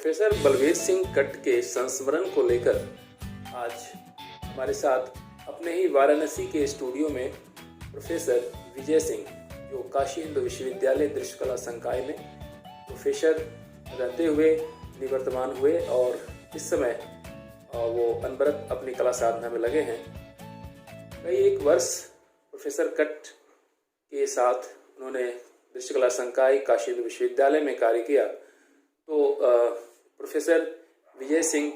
Professor Balbir Singh कट्ट के संस्मरण को लेकर आज हमारे साथ अपने ही वाराणसी के स्टूडियो में प्रोफेसर विजय सिंह, जो काशी हिंदू विश्वविद्यालय दृश्यकला संकाय में प्रोफेसर रहते हुए निवर्तमान हुए और इस समय वो अनवरत अपनी कला साधना में लगे हैं। कई एक वर्ष प्रोफेसर कट्ट के साथ उन्होंने दृश्यकला संकाय काशी हिंदू विश्वविद्यालय में कार्य किया। तो प्रोफेसर विजय सिंह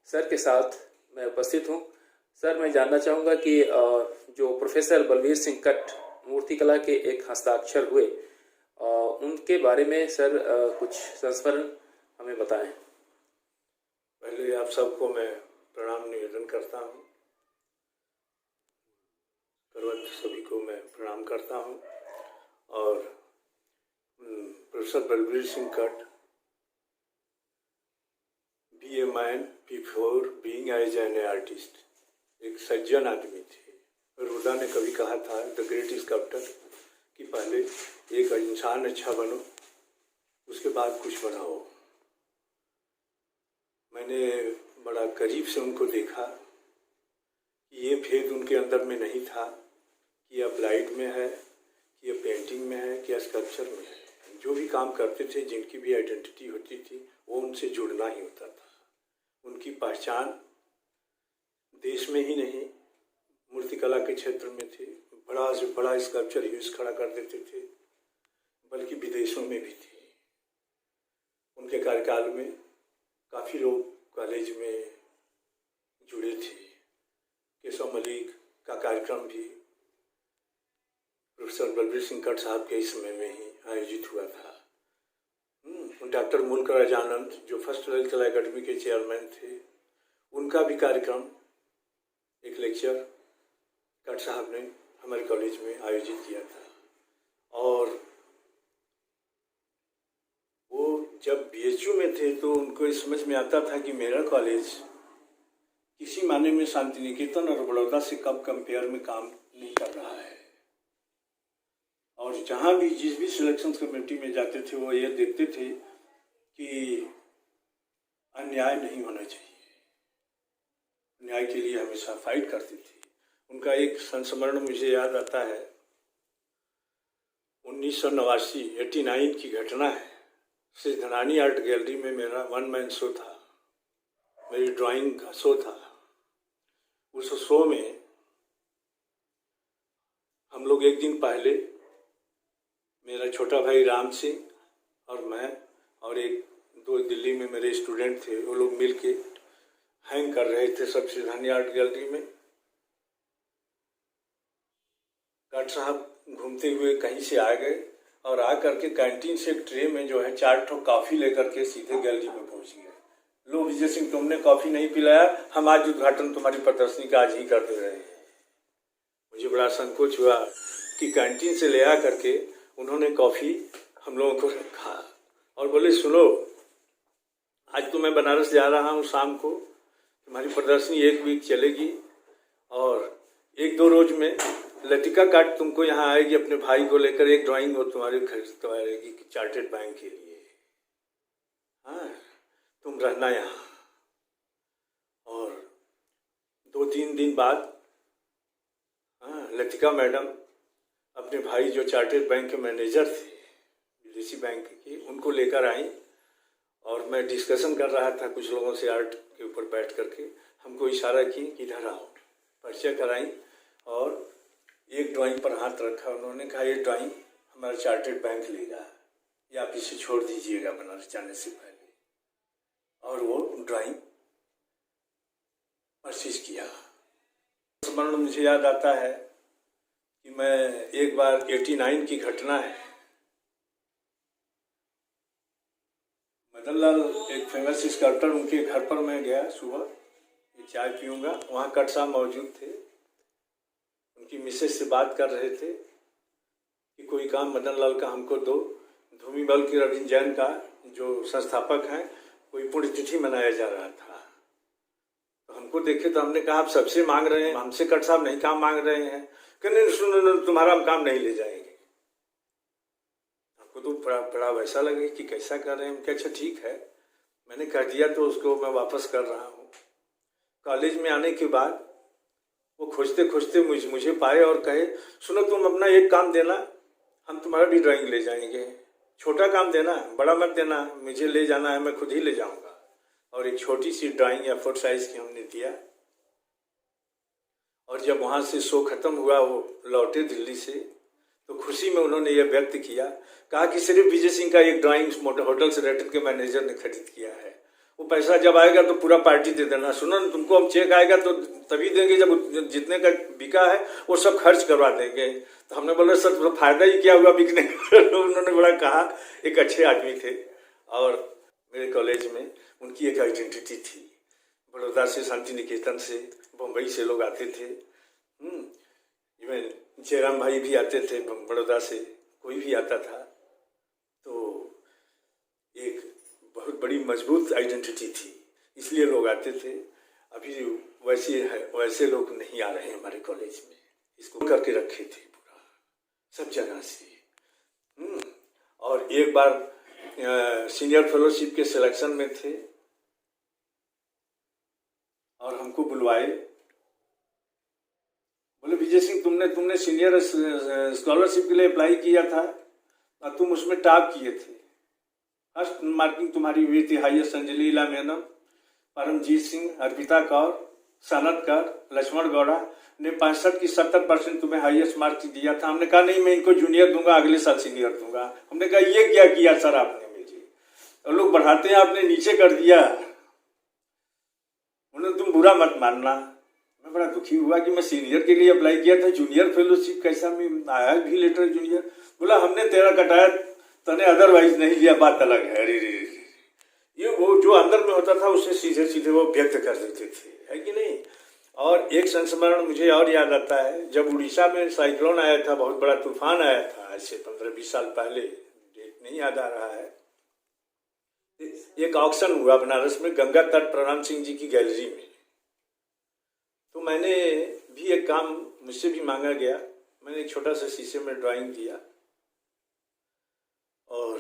सर के साथ मैं उपस्थित हूँ। सर, मैं जानना चाहूँगा कि जो प्रोफेसर बलवीर सिंह कट्ट मूर्तिकला के एक हस्ताक्षर हुए, उनके बारे में सर कुछ संस्मरण हमें बताएं। पहले आप सबको मैं प्रणाम निवेदन करता हूँ। सर्वत्र सभी को मैं प्रणाम करता हूँ। और प्रोफेसर बलवीर सिंह कट्ट be a man before being as an artist, एक सज्जन आदमी थे। रुदा ने कभी कहा था, द ग्रेट स्कल्प्टर, कि पहले एक इंसान अच्छा बनो, उसके बाद कुछ बनाओ। मैंने बड़ा करीब से उनको देखा कि ये भेद उनके अंदर में नहीं था कि यह ब्लाइट में है, कि यह पेंटिंग में है, कि यह स्कल्पचर में है। जो भी काम करते थे, जिनकी भी आइडेंटिटी होती थी, वो उनसे जुड़ना ही होता था। उनकी पहचान देश में ही नहीं, मूर्तिकला के क्षेत्र में थी। बड़ा से बड़ा स्कल्पचर ह्यूज खड़ा कर देते थे, बल्कि विदेशों में भी थी। उनके कार्यकाल में काफ़ी लोग कॉलेज में जुड़े थे। केशव मलिक का कार्यक्रम भी प्रोफेसर बलवीर सिंह कट्ट साहब के इस समय में ही आयोजित हुआ था। डॉक्टर मुनकर अजानंद, जो फर्स्ट ललित कला अकादमी के चेयरमैन थे, उनका भी कार्यक्रम, एक लेक्चर कट्ट साहब ने हमारे कॉलेज में आयोजित किया था। और वो जब बीएचयू में थे तो उनको इस समझ में आता था कि मेरा कॉलेज किसी मायने में शांति निकेतन और बड़ौदा से कब कंपेयर में काम नहीं कर रहा है। और जहाँ भी जिस भी सिलेक्शन कमेटी में जाते थे, वो ये देखते थे कि अन्याय नहीं होना चाहिए। न्याय के लिए हमेशा फाइट करते थे। उनका एक संस्मरण मुझे याद आता है, 1989 की घटना है। श्री धनानी आर्ट गैलरी में मेरा वन मैन शो था, मेरी ड्राइंग का शो था। उस शो में हम लोग एक दिन पहले, मेरा छोटा भाई राम सिंह और मैं और एक दो दिल्ली में मेरे स्टूडेंट थे, वो लोग मिल के हैंग कर रहे थे सब श्रीधानी आर्ट गैलरी में। कट्ट साहब घूमते हुए कहीं से आ गए और आ करके कैंटीन से एक ट्रे में जो है 4 ठो कॉफ़ी लेकर के सीधे गैलरी में पहुंच गए। लो विजय सिंह, तुमने कॉफ़ी नहीं पिलाया, हम आज उद्घाटन तुम्हारी प्रदर्शनी का आज ही कर दे रहे हैं। मुझे बड़ा संकोच हुआ कि कैंटीन से ले आ करके उन्होंने कॉफ़ी हम लोगों को रखा और बोले, सुनो, आज तो मैं बनारस जा रहा हूँ, शाम को तुम्हारी प्रदर्शनी 1 वीक चलेगी और 1-2 रोज में लतिका काट तुमको यहाँ आएगी अपने भाई को लेकर, एक ड्राइंग वो तुम्हारे खरीद आएगी चार्टेड बैंक के लिए। हाँ, तुम रहना यहाँ। और 2-3 दिन बाद लतिका मैडम अपने भाई, जो चार्टेड बैंक के मैनेजर थे विदेशी बैंक की, उनको लेकर आई और मैं डिस्कशन कर रहा था कुछ लोगों से आर्ट के ऊपर बैठ करके। हमको इशारा की कि इधर आओ, परिचय कराई और एक ड्राइंग पर हाथ रखा। उन्होंने कहा, ये ड्राइंग हमारा चार्टेड बैंक लेगा, या आप इसे छोड़ दीजिएगा बनारस जाने से पहले। और वो ड्राइंग परचेज किया। स्मरण मुझे याद आता है कि मैं एक बार 89 की घटना है, मदन लाल एक फेमस स्कल्प्टर, उनके घर पर मैं गया सुबह, चाय पीऊँगा। वहाँ कट्ट साहब मौजूद थे। उनकी मिसेज से बात कर रहे थे कि कोई काम मदन लाल का हमको दो। धूमीबल की रविंद्र जैन का, जो संस्थापक हैं, कोई पुण्यतिथि मनाया जा रहा था। तो हमको देखे तो हमने कहा, आप सबसे मांग रहे हैं, हमसे कट्ट साहब नहीं काम मांग रहे हैं। कहने, सुनो, तुम्हारा हम काम नहीं ले जाएंगे। हमको तो बड़ा वैसा लगे कि कैसा कर रहे हैं। क्या अच्छा ठीक है, मैंने कह दिया तो उसको मैं वापस कर रहा हूँ। कॉलेज में आने के बाद वो खोजते खोजते मुझे पाए और कहे, सुनो तुम अपना एक काम देना, हम तुम्हारा भी ड्राइंग ले जाएंगे। छोटा काम देना, बड़ा मत देना, मुझे ले जाना है, मैं खुद ही ले जाऊंगा। और एक छोटी सी ड्राइंग A4 साइज की हमने दिया। और जब वहाँ से शो खत्म हुआ, वो लौटे दिल्ली से, तो खुशी में उन्होंने ये व्यक्त किया, कहा कि सिर्फ विजय सिंह का एक ड्राइंग होटल से रेटल के मैनेजर ने खरीद किया है, वो पैसा जब आएगा तो पूरा पार्टी दे देना। सुनो न, तुमको हम चेक आएगा तो तभी देंगे जब जितने का बिका है वो सब खर्च करवा देंगे। तो हमने बोला सर तो फायदा ही क्या हुआ बिकने का। तो उन्होंने बड़ा कहा, एक अच्छे आदमी थे। और मेरे कॉलेज में उनकी एक आइडेंटिटी थी। बड़ौदा से, शांति निकेतन से, बम्बई से लोग आते थे। इवन जयराम भाई भी आते थे बड़ौदा से, कोई भी आता था। तो एक बहुत बड़ी मजबूत आइडेंटिटी थी, इसलिए लोग आते थे। अभी वैसे लोग नहीं आ रहे हैं हमारे कॉलेज में। इसको करके रखे थे पूरा सब जगह से। और एक बार सीनियर फेलोशिप के सिलेक्शन में थे और हमको बुलवाए, बोले विजय सिंह तुमने सीनियर स्कॉलरशिप के लिए अप्लाई किया था और तुम उसमें टॉप किए थे। फर्स्ट मार्किंग तुम्हारी हुई थी हाईएस्ट अंजलि इला मेनन, परमजीत सिंह, अर्पिता कौर, सनत कर, लक्ष्मण गौड़ा ने 65 की 70% तुम्हें हाईएस्ट मार्क्स दिया था। हमने कहा नहीं, मैं इनको जूनियर दूंगा, अगले साल सीनियर दूंगा। हमने कहा ये क्या किया सर आपने मुझे, और लोग बढ़ाते हैं आपने नीचे कर दिया। उन्होंने तुम बुरा मत मानना। मैं बड़ा दुखी हुआ कि मैं सीनियर के लिए अप्लाई किया था, जूनियर फेलोशिप कैसा में आया भी लेटर जूनियर। बोला हमने तेरा कटाया, तने अदरवाइज नहीं लिया, बात अलग है। अरे ये वो जो अंदर में होता था उसे सीधे सीधे वो व्यक्त कर देते थे, है कि नहीं। और एक संस्मरण मुझे और याद आता है, जब उड़ीसा में साइक्लोन आया था, बहुत बड़ा तूफान आया था, आज से 15-20 साल पहले, डेट नहीं याद आ रहा है। एक ऑक्शन हुआ बनारस में, गंगा तट प्रणाम सिंह जी की गैलरी में। तो मैंने भी एक काम मुझसे भी मांगा गया। मैंने एक छोटा सा शीशे में ड्राइंग दिया और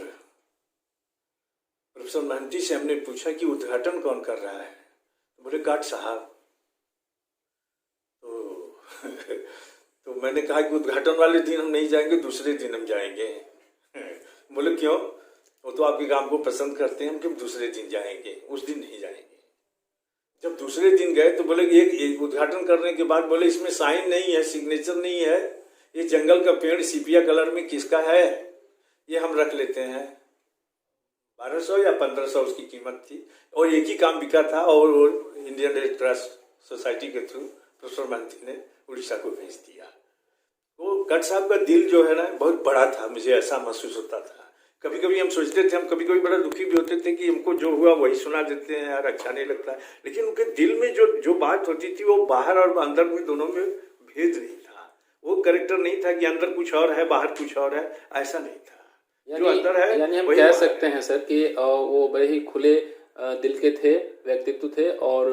प्रोफेसर महंती से हमने पूछा कि उद्घाटन कौन कर रहा है। बोले काट साहब। तो मैंने कहा कि उद्घाटन वाले दिन हम नहीं जाएंगे, दूसरे दिन हम जाएंगे। बोले क्यों? वो तो आपके काम को पसंद करते हैं, हम क्यों दूसरे दिन जाएंगे, उस दिन नहीं जाएंगे। जब दूसरे दिन गए तो बोले एक उद्घाटन करने के बाद बोले इसमें साइन नहीं है, सिग्नेचर नहीं है, ये जंगल का पेड़ सिपिया कलर में किसका है, ये हम रख लेते हैं। 1200 या 1500 उसकी कीमत थी और एक ही काम बिका था। और इंडियन रेड क्रॉस सोसाइटी के थ्रू प्रोफेसर महंती ने उड़ीसा को भेज दिया। वो कट साहब का दिल जो है ना बहुत बड़ा था, मुझे ऐसा महसूस होता था। कभी कभी हम सोचते थे, हम कभी कभी बड़ा दुखी भी होते थे कि हमको जो हुआ वही सुना देते हैं यार, अच्छा नहीं लगता है। लेकिन उनके दिल में जो बात होती थी वो बाहर और अंदर में दोनों में भेद नहीं था। वो कैरेक्टर नहीं था कि अंदर कुछ और है बाहर कुछ और है, ऐसा नहीं था। जो अंदर है यानी हम कह सकते हैं सर कि वो बड़े ही खुले दिल के थे, व्यक्तित्व थे और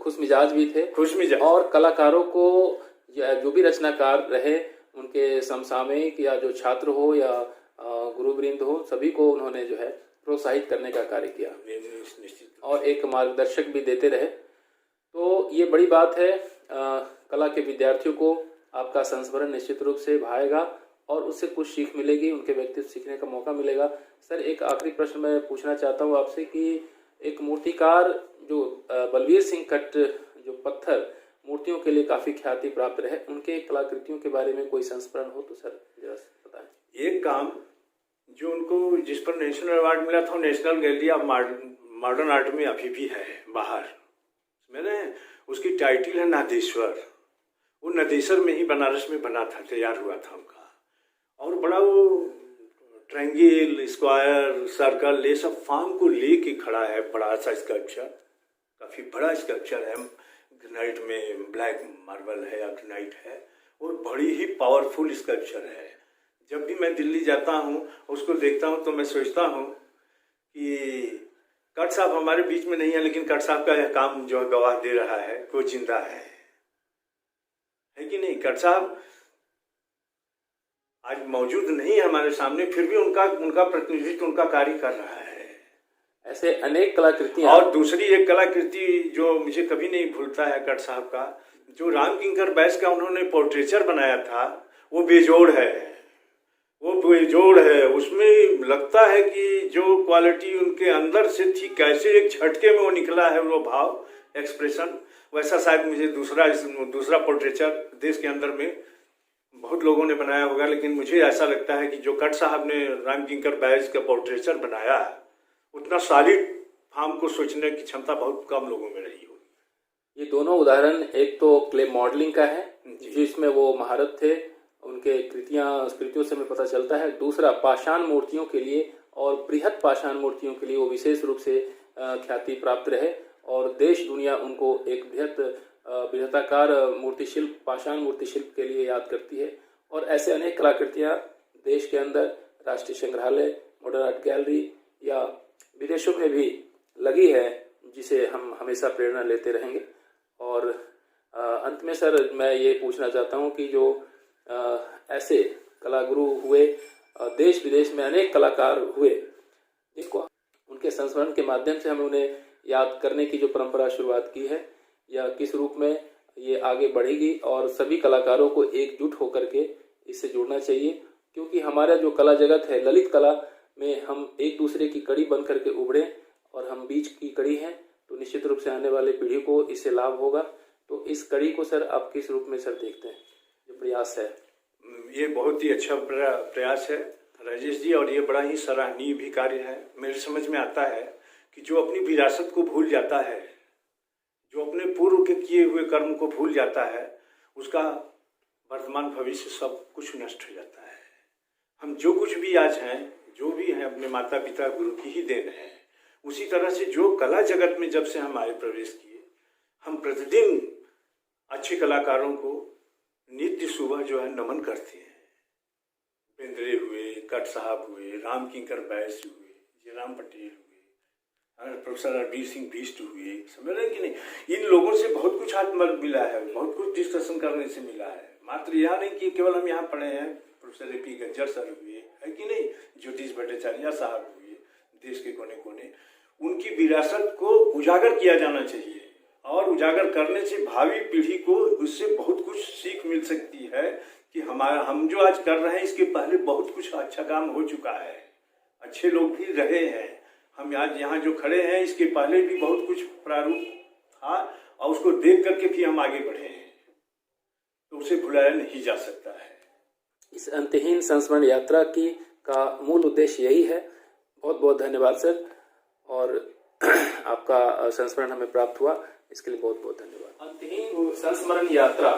खुश मिजाज भी थे। खुश मिजाज। और कलाकारों को जो भी रचनाकार रहे, उनके समसामयिक या जो छात्र हो या गुरुवृंद हो, सभी को उन्होंने जो है प्रोत्साहित करने का कार्य किया और एक मार्गदर्शक भी देते रहे। तो ये बड़ी बात है। कला के विद्यार्थियों को आपका संस्मरण निश्चित रूप से भाएगा और उससे कुछ सीख मिलेगी, उनके व्यक्तित्व सीखने का मौका मिलेगा। सर एक आखिरी प्रश्न मैं पूछना चाहता हूँ आपसे कि एक मूर्तिकार जो बलवीर सिंह कट जो पत्थर मूर्तियों के लिए काफी ख्याति प्राप्त रहे, उनके कलाकृतियों के बारे में कोई संस्मरण हो तो सर जरा बताएं। एक काम जो उनको जिस पर नेशनल अवार्ड मिला था, national gallery of modern art में अभी भी है बाहर। मैंने उसकी टाइटल है नादेश्वर। वो नदेसर में ही बनारस में बना था, तैयार हुआ था उनका। और बड़ा वो ट्रायंगल, स्क्वायर, सर्कल, ये सब फॉर्म को लेके खड़ा है। बड़ा सा स्कल्पचर, काफी बड़ा स्कल्पचर है। ग्रेनाइट में ब्लैक मार्बल है या ग्रेनाइट है, और बड़ी ही पावरफुल स्कल्पचर है। जब भी मैं दिल्ली जाता हूँ उसको देखता हूँ तो मैं सोचता हूँ कि कट साहब हमारे बीच में नहीं है, लेकिन कट साहब का काम जो है गवाह दे रहा है, वो जिंदा है कि नहीं। कट साहब आज मौजूद नहीं है हमारे सामने, फिर भी उनका प्रतिनिधित्व, उनका कार्य कर रहा है। ऐसे अनेक कलाकृतियां। और दूसरी एक कलाकृति जो मुझे कभी नहीं भूलता है कट साहब का, जो राम किंकर बैस का उन्होंने पोर्ट्रेचर बनाया था, वो बेजोड़ है, वो बेजोड़ है। उसमें लगता है कि जो क्वालिटी उनके अंदर से थी, कैसे एक झटके में वो निकला है, वो भाव, एक्सप्रेशन, वैसा शायद मुझे दूसरा पोर्ट्रेचर देश के अंदर में बहुत लोगों ने बनाया होगा, लेकिन मुझे ऐसा लगता है कि जो कट साहब ने राम किंकर बैस का पोर्ट्रेचर बनाया, उतना सॉलिड फॉर्म को सोचने की क्षमता बहुत कम लोगों में रही होगी। ये दोनों उदाहरण, एक तो क्ले मॉडलिंग का है जिसमें वो महारत थे, उनके कृतियों से हमें पता चलता है। दूसरा पाषाण मूर्तियों के लिए और बृहद पाषाण मूर्तियों के लिए वो विशेष रूप से ख्याति प्राप्त रहे और देश दुनिया उनको एक बृहदाकार मूर्ति शिल्प, पाषाण मूर्ति शिल्प के लिए याद करती है। और ऐसे अनेक कलाकृतियाँ देश के अंदर राष्ट्रीय संग्रहालय, मॉडर्न आर्ट गैलरी या विदेशों में भी लगी है, जिसे हम हमेशा प्रेरणा लेते रहेंगे। और अंत में सर मैं ये पूछना चाहता हूँ कि जो ऐसे कलागुरु हुए, देश विदेश में अनेक कलाकार हुए, जिनको उनके संस्मरण के माध्यम से हमें उन्हें याद करने की जो परंपरा शुरुआत की है, या किस रूप में ये आगे बढ़ेगी, और सभी कलाकारों को एकजुट होकर के इससे जुड़ना चाहिए, क्योंकि हमारा जो कला जगत है, ललित कला में हम एक दूसरे की कड़ी बन करके उभरे और हम बीच की कड़ी हैं, तो निश्चित रूप से आने वाले पीढ़ी को इससे लाभ होगा। तो इस कड़ी को सर आप किस रूप में सर देखते हैं, जो प्रयास है? ये बहुत ही अच्छा प्रयास है राजेश जी, और ये बड़ा ही सराहनीय भी कार्य है। मेरे समझ में आता है कि जो अपनी विरासत को भूल जाता है, जो अपने पूर्व के किए हुए कर्म को भूल जाता है, उसका वर्तमान भविष्य सब कुछ नष्ट हो जाता है। हम जो कुछ भी आज हैं, जो भी हैं, अपने माता पिता गुरु की ही देन है। उसी तरह से जो कला जगत में जब से हम आए, प्रवेश किए, हम प्रतिदिन अच्छे कलाकारों को नित्य सुबह जो है नमन करते हैं। बेंद्रे हुए, कट साहब हुए, राम किंकर बैस हुए, जयराम पटेल हुए, प्रोफेसर रणबीर सिंह बिष्ट हुए, समझ रहे हैं कि नहीं? इन लोगों से बहुत कुछ हाथ मिला है, बहुत कुछ डिस्कशन करने से मिला है। मात्र यह नहीं कि केवल हम यहाँ पढ़े हैं। Professor AP. गज्जर सर हुए, है कि नहीं, ज्योतिष भट्टाचार्य साहब हुए, देश के कोने कोने। उनकी विरासत को उजागर किया जाना चाहिए, और उजागर करने से भावी पीढ़ी को उससे बहुत कुछ सीख मिल सकती है कि हम जो आज कर रहे हैं, इसके पहले बहुत कुछ अच्छा काम हो चुका है, अच्छे लोग भी रहे हैं। हम आज यहाँ जो खड़े हैं, इसके पहले भी बहुत कुछ प्रारूप था, और उसको देख करके भी हम आगे बढ़े हैं, तो उसे भुलाया नहीं जा सकता है। इस अंतहीन संस्मरण यात्रा का मूल उद्देश्य यही है। बहुत बहुत धन्यवाद सर, और आपका संस्मरण हमें प्राप्त हुआ, इसके लिए बहुत बहुत धन्यवाद। अंतहीन संस्मरण यात्रा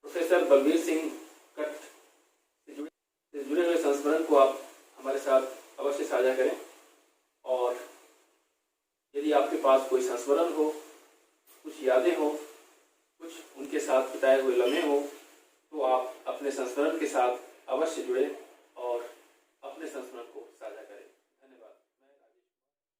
प्रोफेसर बलबीर सिंह कट से जुड़े हुए संस्मरण को आप हमारे साथ अवश्य साझा करें, और यदि आपके पास कोई संस्मरण हो, कुछ यादें हो, कुछ उनके साथ बिताए हुए लम्हे हो, तो आप अपने संस्मरण के साथ अवश्य जुड़े।